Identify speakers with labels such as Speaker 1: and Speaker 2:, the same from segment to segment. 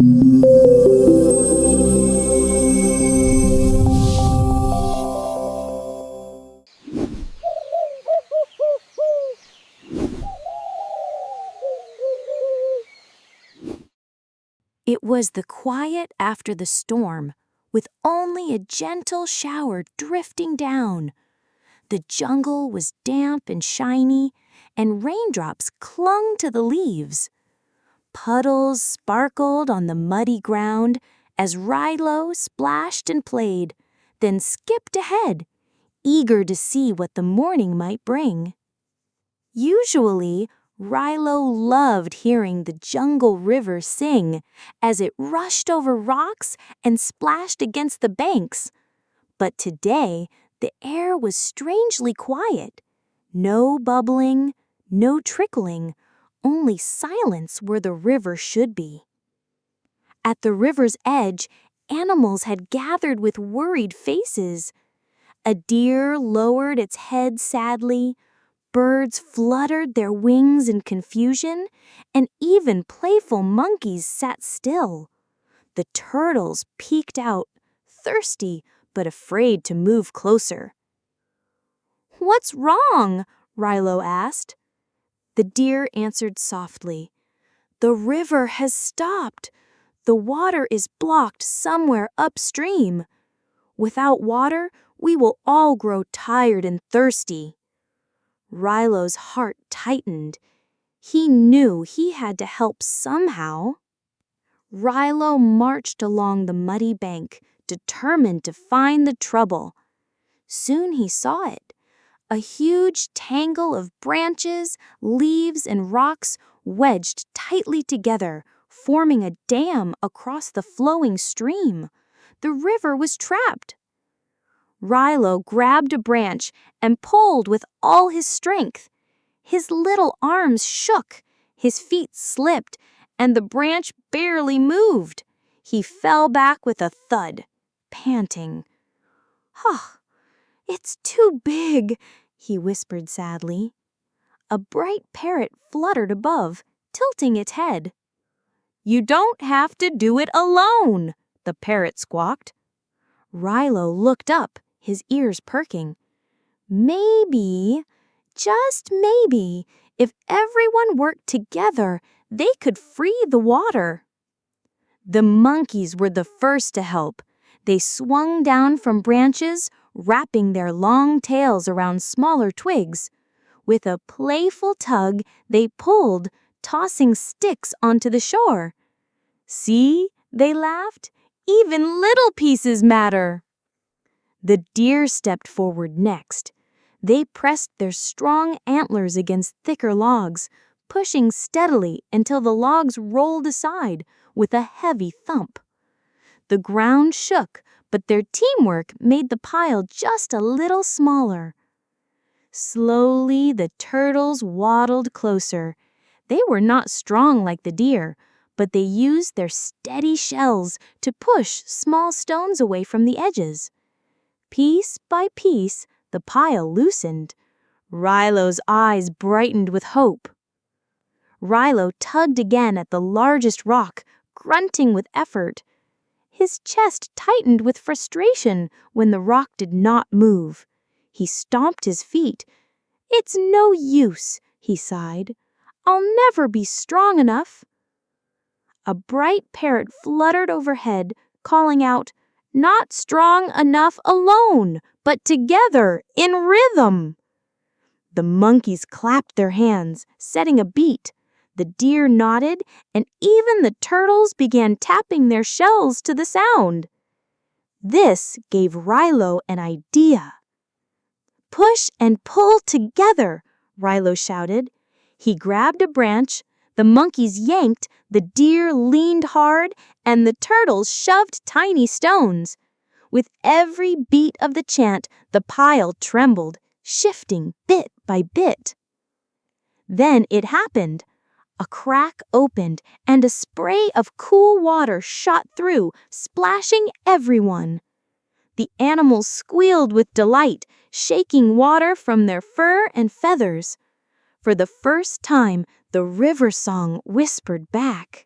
Speaker 1: It was the quiet after the storm, with only a gentle shower drifting down. The jungle was damp and shiny, and raindrops clung to the leaves. Puddles sparkled on the muddy ground as Rilo splashed and played, then skipped ahead, eager to see what the morning might bring. Usually, Rilo loved hearing the jungle river sing as it rushed over rocks and splashed against the banks. But today, the air was strangely quiet. No bubbling, no trickling, only silence where the river should be. At the river's edge, animals had gathered with worried faces. A deer lowered its head sadly, birds fluttered their wings in confusion, and even playful monkeys sat still. The turtles peeked out, thirsty but afraid to move closer. "What's wrong?" Rilo asked. The deer answered softly, "The river has stopped. The water is blocked somewhere upstream. Without water, we will all grow tired and thirsty." Rilo's heart tightened. He knew he had to help somehow. Rilo marched along the muddy bank, determined to find the trouble. Soon he saw it. A huge tangle of branches, leaves, and rocks wedged tightly together, forming a dam across the flowing stream. The river was trapped. Rilo grabbed a branch and pulled with all his strength. His little arms shook, his feet slipped, and the branch barely moved. He fell back with a thud, panting. "It's too big," he whispered sadly. A bright parrot fluttered above, tilting its head. "You don't have to do it alone," the parrot squawked. Rilo looked up, his ears perking. Maybe, just maybe, if everyone worked together, they could free the water. The monkeys were the first to help. They swung down from branches, wrapping their long tails around smaller twigs. With a playful tug, they pulled, tossing sticks onto the shore. "See," they laughed, "even little pieces matter." The deer stepped forward next. They pressed their strong antlers against thicker logs, pushing steadily until the logs rolled aside with a heavy thump. The ground shook, but their teamwork made the pile just a little smaller. Slowly, the turtles waddled closer. They were not strong like the deer, but they used their steady shells to push small stones away from the edges. Piece by piece, the pile loosened. Rilo's eyes brightened with hope. Rilo tugged again at the largest rock, grunting with effort. His chest tightened with frustration when the rock did not move. He stomped his feet. "It's no use," he sighed. "I'll never be strong enough." A bright parrot fluttered overhead, calling out, "Not strong enough alone, but together in rhythm." The monkeys clapped their hands, setting a beat. The deer nodded, and even the turtles began tapping their shells to the sound. This gave Rilo an idea. "Push and pull together," Rilo shouted. He grabbed a branch, the monkeys yanked, the deer leaned hard, and the turtles shoved tiny stones. With every beat of the chant, the pile trembled, shifting bit by bit. Then it happened. A crack opened, and a spray of cool water shot through, splashing everyone. The animals squealed with delight, shaking water from their fur and feathers. For the first time, the river song whispered back.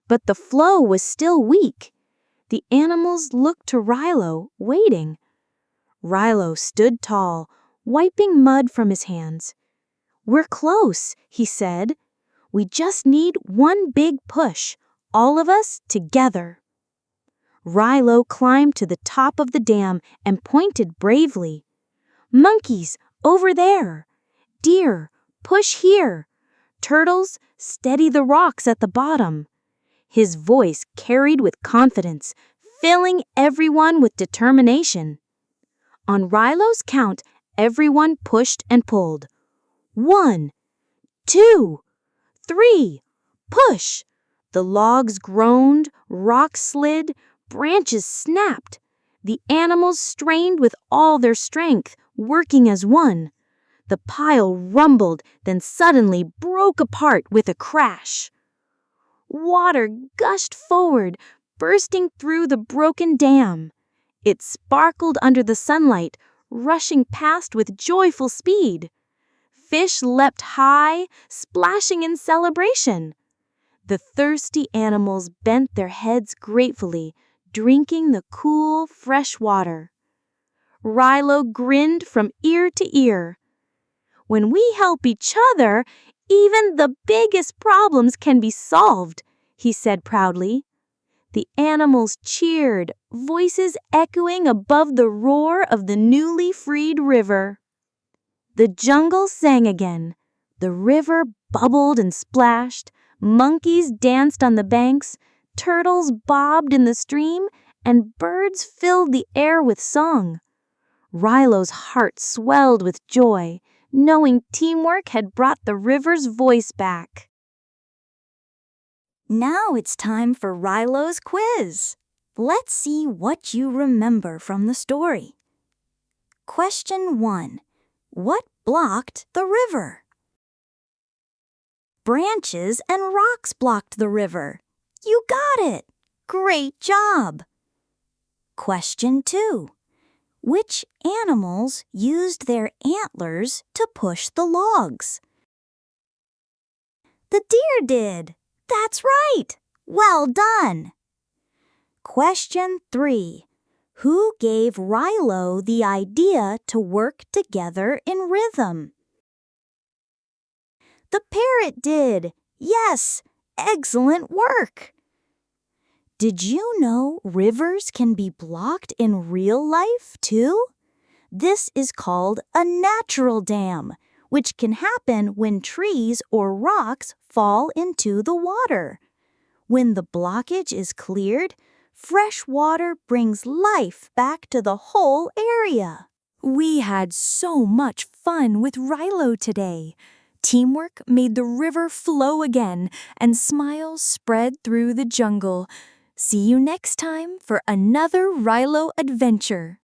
Speaker 1: But the flow was still weak. The animals looked to Rilo, waiting. Rilo stood tall, wiping mud from his hands. "We're close," he said. "We just need one big push, all of us together." Rilo climbed to the top of the dam and pointed bravely. "Monkeys, over there! Deer, push here! Turtles, steady the rocks at the bottom." His voice carried with confidence, filling everyone with determination. On Rilo's count, everyone pushed and pulled. 1, 2, 3, push! The logs groaned, rocks slid, branches snapped. The animals strained with all their strength, working as one. The pile rumbled, then suddenly broke apart with a crash. Water gushed forward, bursting through the broken dam. It sparkled under the sunlight, rushing past with joyful speed. Fish leapt high, splashing in celebration. The thirsty animals bent their heads gratefully, drinking the cool, fresh water. Rilo grinned from ear to ear. "When we help each other, even the biggest problems can be solved," he said proudly. The animals cheered, voices echoing above the roar of the newly freed river. The jungle sang again. The river bubbled and splashed. Monkeys danced on the banks. Turtles bobbed in the stream, and birds filled the air with song. Rilo's heart swelled with joy, knowing teamwork had brought the river's voice back.
Speaker 2: Now it's time for Rilo's quiz. Let's see what you remember from the story. Question 1. What blocked the river? Branches and rocks blocked the river. You got it! Great job! Question 2. Which animals used their antlers to push the logs? The deer did! That's right! Well done! Question 3. Who gave Rilo the idea to work together in rhythm? The parrot did! Yes! Excellent work! Did you know rivers can be blocked in real life too? This is called a natural dam, which can happen when trees or rocks fall into the water. When the blockage is cleared, fresh water brings life back to the whole area.
Speaker 1: We had so much fun with Rilo today. Teamwork made the river flow again, and smiles spread through the jungle. See you next time for another Rilo adventure.